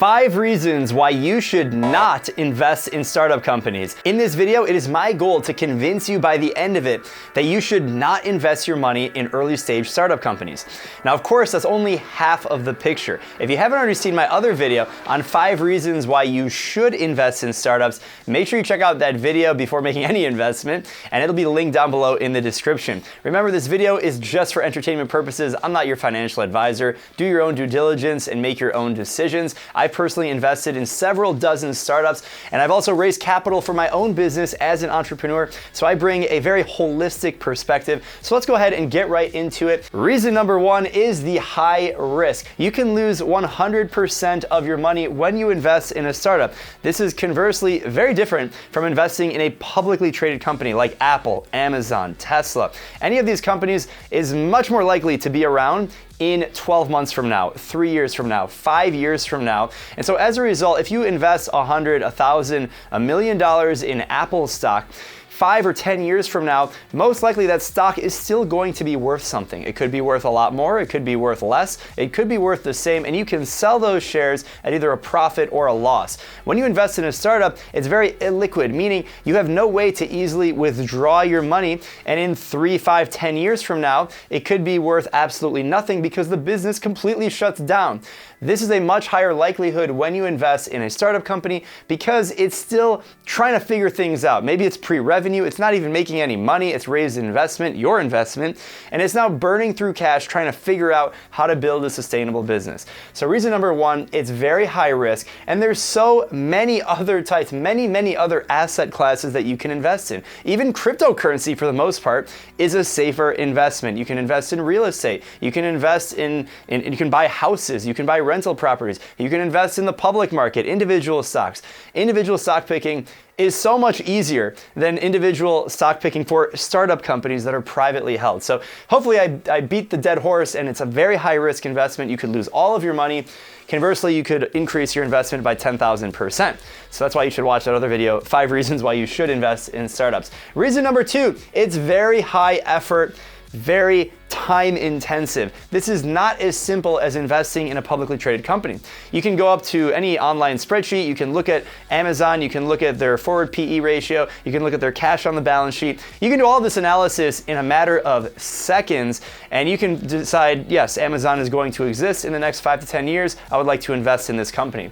5 reasons why you should not invest in startup companies. In this video, it is my goal to convince you by the end of it that you should not invest your money in early stage startup companies. Now, of course, that's only half of the picture. If you haven't already seen my other video on 5 reasons why you should invest in startups, make sure you check out that video before making any investment, and it'll be linked down below in the description. Remember, this video is just for entertainment purposes. I'm not your financial advisor. Do your own due diligence and make your own decisions. I personally invested in several dozen startups, and I've also raised capital for my own business as an entrepreneur, so I bring a very holistic perspective. So let's go ahead and get right into it. Reason number 1 is the high risk. You can lose 100% of your money when you invest in a startup. This is conversely very different from investing in a publicly traded company like Apple, Amazon, Tesla. Any of these companies is much more likely to be around in 12 months from now, 3 years from now, 5 years from now. And so as a result, if you invest $100, $1,000, $1 million in Apple stock, 5 or 10 years from now, most likely that stock is still going to be worth something. It could be worth a lot more, it could be worth less, it could be worth the same, and you can sell those shares at either a profit or a loss. When you invest in a startup, it's very illiquid, meaning you have no way to easily withdraw your money, and in 3, 5, 10 years from now, it could be worth absolutely nothing because the business completely shuts down. This is a much higher likelihood when you invest in a startup company because it's still trying to figure things out. Maybe it's pre-revenue, it's not even making any money, it's raised investment, your investment, and it's now burning through cash trying to figure out how to build a sustainable business. So reason number 1, it's very high risk, and there's so many other types, many other asset classes that you can invest in. Even cryptocurrency, for the most part, is a safer investment. You can invest in real estate, you can invest in you can buy houses, you can buy rental properties. You can invest in the public market, individual stocks. Individual stock picking is so much easier than individual stock picking for startup companies that are privately held. So hopefully I beat the dead horse, and it's a very high risk investment. You could lose all of your money. Conversely, you could increase your investment by 10,000%. So that's why you should watch that other video, 5 reasons why you should invest in startups. Reason number 2, it's very high effort, very time intensive. This is not as simple as investing in a publicly traded company. You can go up to any online spreadsheet, you can look at Amazon, you can look at their forward PE ratio, you can look at their cash on the balance sheet. You can do all this analysis in a matter of seconds, and you can decide, yes, Amazon is going to exist in the next 5 to 10 years. I would like to invest in this company.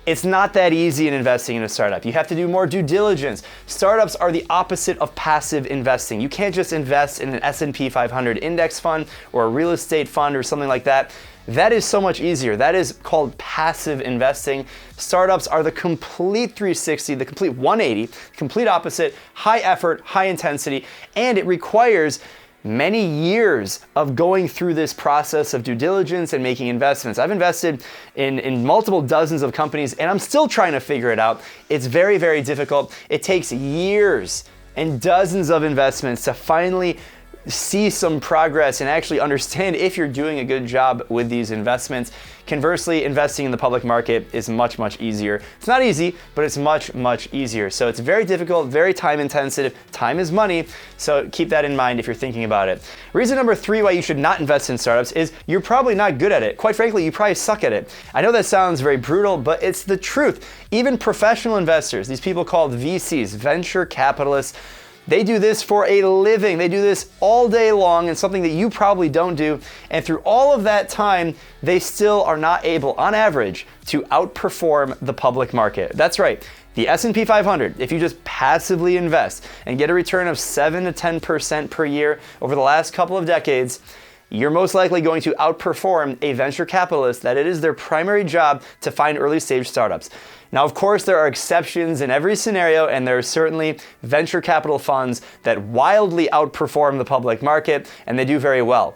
It's not that easy in investing in a startup. You have to do more due diligence. Startups are the opposite of passive investing. You can't just invest in an S&P 500 index fund or a real estate fund or something like that. That is so much easier. That is called passive investing. Startups are the complete 360, the complete 180, complete opposite, high effort, high intensity, and it requires many years of going through this process of due diligence and making investments. I've invested in multiple dozens of companies, and I'm still trying to figure it out. It's very, very difficult. It takes years and dozens of investments to finally see some progress and actually understand if you're doing a good job with these investments. Conversely, investing in the public market is much easier. It's not easy, but it's much easier. So it's very difficult, very time intensive. Time is money, so keep that in mind if you're thinking about it. Reason number 3 why you should not invest in startups is you're probably not good at it. Quite frankly, you probably suck at it. I know that sounds very brutal, but it's the truth. Even professional investors, these people called VCs, venture capitalists, they do this for a living. They do this all day long, and something that you probably don't do. And through all of that time, they still are not able, on average, to outperform the public market. That's right. The S&P 500, if you just passively invest and get a return of 7 to 10% per year over the last couple of decades, you're most likely going to outperform a venture capitalist that it is their primary job to find early stage startups. Now, of course, there are exceptions in every scenario, and there are certainly venture capital funds that wildly outperform the public market, and they do very well.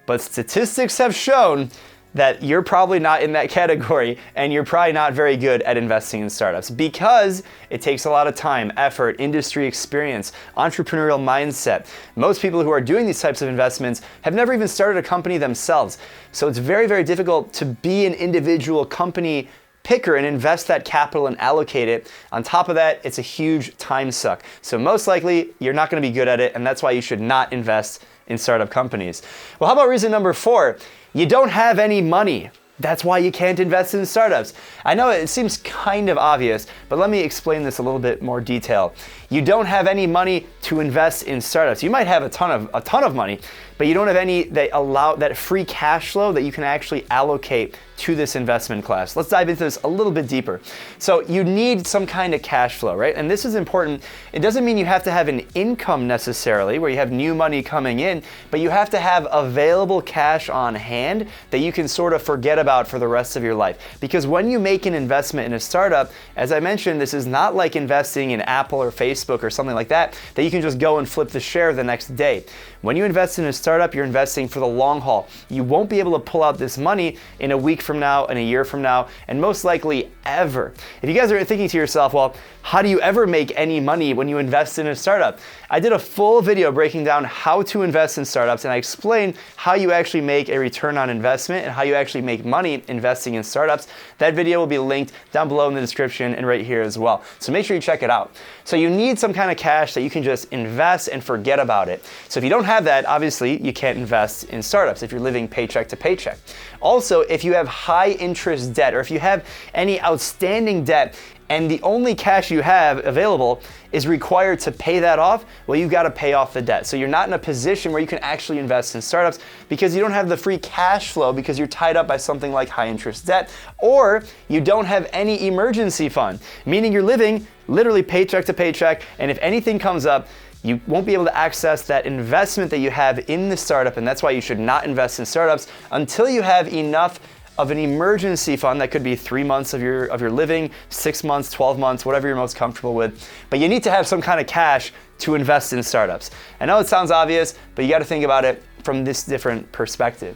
But statistics have shown that you're probably not in that category, and you're probably not very good at investing in startups because it takes a lot of time, effort, industry experience, entrepreneurial mindset. Most people who are doing these types of investments have never even started a company themselves. So it's very, very difficult to be an individual company picker and invest that capital and allocate it. On top of that, it's a huge time suck. So most likely, you're not going to be good at it, and that's why you should not invest in startup companies. Well, how about reason number 4? You don't have any money. That's why you can't invest in startups. I know it seems kind of obvious, but let me explain this a little bit more detail. You don't have any money to invest in startups. You might have a ton of money, but you don't have any that allow that free cash flow that you can actually allocate to this investment class. Let's dive into this a little bit deeper. So you need some kind of cash flow, right? And this is important. It doesn't mean you have to have an income necessarily where you have new money coming in, but you have to have available cash on hand that you can sort of forget about for the rest of your life. Because when you make an investment in a startup, as I mentioned, this is not like investing in Apple or Facebook or something like that you can just go and flip the share the next day. When you invest in a startup, you're investing for the long haul. You won't be able to pull out this money in a week from now, in a year from now, and most likely ever. If you guys are thinking to yourself, well, how do you ever make any money when you invest in a startup? I did a full video breaking down how to invest in startups, and I explained how you actually make a return on investment and how you actually make money investing in startups. That video will be linked down below in the description and right here as well. So make sure you check it out. So you need some kind of cash that you can just invest and forget about it. So if you don't have that, obviously you can't invest in startups if you're living paycheck to paycheck. Also, if you have high interest debt or if you have any outstanding debt and the only cash you have available is required to pay that off, well, you've got to pay off the debt. So you're not in a position where you can actually invest in startups because you don't have the free cash flow because you're tied up by something like high interest debt, or you don't have any emergency fund, meaning you're living literally paycheck to paycheck, and if anything comes up, you won't be able to access that investment that you have in the startup, and that's why you should not invest in startups until you have enough of an emergency fund. That could be 3 months of your living, 6 months, 12 months, whatever you're most comfortable with. But you need to have some kind of cash to invest in startups. I know it sounds obvious, but you got to think about it from this different perspective.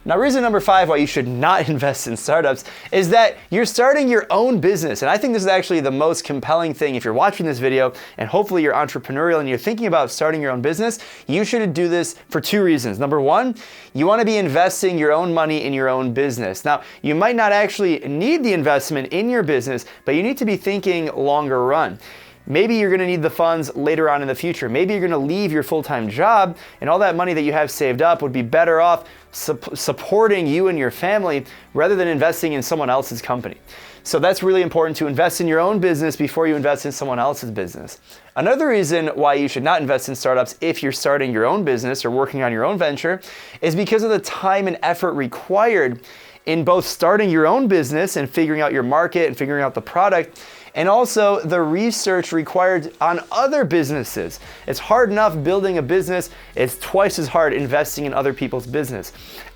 Now, reason number 5 why you should not invest in startups is that you're starting your own business. And I think this is actually the most compelling thing. If you're watching this video and hopefully you're entrepreneurial and you're thinking about starting your own business, you should do this for 2 reasons. Number 1, you want to be investing your own money in your own business. Now, you might not actually need the investment in your business, but you need to be thinking longer run. Maybe you're going to need the funds later on in the future. Maybe you're going to leave your full-time job and all that money that you have saved up would be better off supporting you and your family rather than investing in someone else's company. So that's really important, to invest in your own business before you invest in someone else's business. Another reason why you should not invest in startups if you're starting your own business or working on your own venture is because of the time and effort required in both starting your own business and figuring out your market and figuring out the product, and also the research required on other businesses. It's hard enough building a business, it's twice as hard investing in other people's business.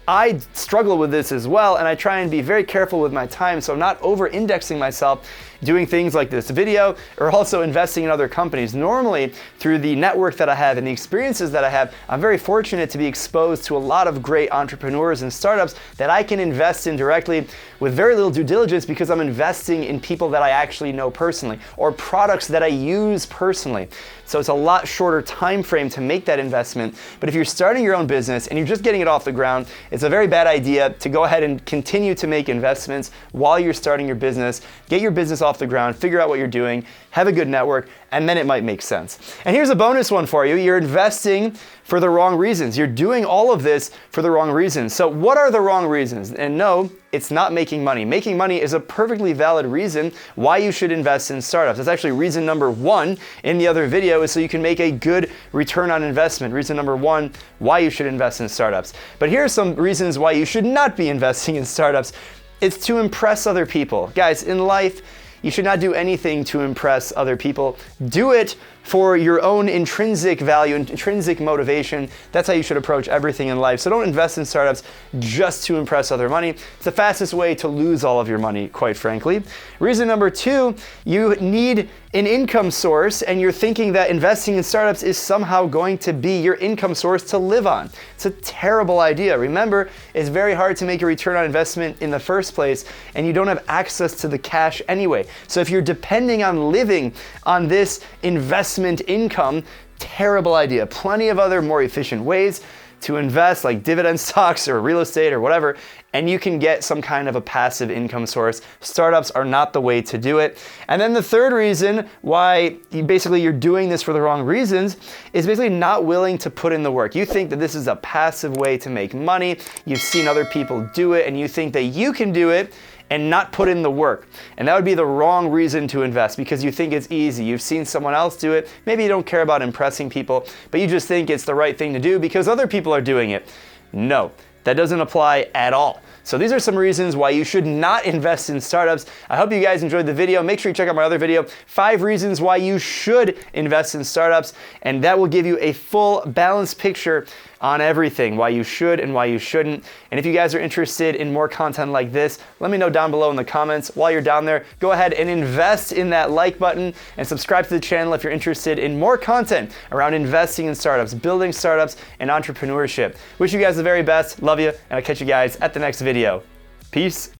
I struggle with this as well, and I try and be very careful with my time so I'm not over-indexing myself doing things like this video or also investing in other companies. Normally, through the network that I have and the experiences that I have, I'm very fortunate to be exposed to a lot of great entrepreneurs and startups that I can invest in directly with very little due diligence because I'm investing in people that I actually know personally or products that I use personally. So it's a lot shorter time frame to make that investment. But if you're starting your own business and you're just getting it off the ground, it's a very bad idea to go ahead and continue to make investments while you're starting your business. Get your business off the ground, figure out what you're doing, have a good network, and then it might make sense. And here's a bonus one for you. You're investing for the wrong reasons. You're doing all of this for the wrong reasons. So what are the wrong reasons? And no, it's not making money. Making money is a perfectly valid reason why you should invest in startups. That's actually reason number 1 in the other video, is so you can make a good return on investment. Reason number 1 why you should invest in startups. But here are some reasons why you should not be investing in startups. It's to impress other people. Guys, in life, you should not do anything to impress other people. Do it for your own intrinsic value, intrinsic motivation. That's how you should approach everything in life. So don't invest in startups just to impress other money. It's the fastest way to lose all of your money, quite frankly. Reason number 2, you need an income source and you're thinking that investing in startups is somehow going to be your income source to live on. It's a terrible idea. Remember, it's very hard to make a return on investment in the first place and you don't have access to the cash anyway. So if you're depending on living on this investment income, terrible idea. Plenty of other more efficient ways to invest, like dividend stocks or real estate or whatever, and you can get some kind of a passive income source. Startups are not the way to do it. And then the third reason why you're doing this for the wrong reasons is basically not willing to put in the work. You think that this is a passive way to make money. You've seen other people do it and you think that you can do it and not put in the work. And that would be the wrong reason to invest, because you think it's easy. You've seen someone else do it. Maybe you don't care about impressing people, but you just think it's the right thing to do because other people are doing it. No, that doesn't apply at all. So these are some reasons why you should not invest in startups. I hope you guys enjoyed the video. Make sure you check out my other video, 5 reasons why you should invest in startups, and that will give you a full balanced picture on everything, why you should and why you shouldn't. And if you guys are interested in more content like this, let me know down below in the comments. While you're down there, go ahead and invest in that like button and subscribe to the channel if you're interested in more content around investing in startups, building startups, and entrepreneurship. Wish you guys the very best. Love you, and I'll catch you guys at the next video. Peace.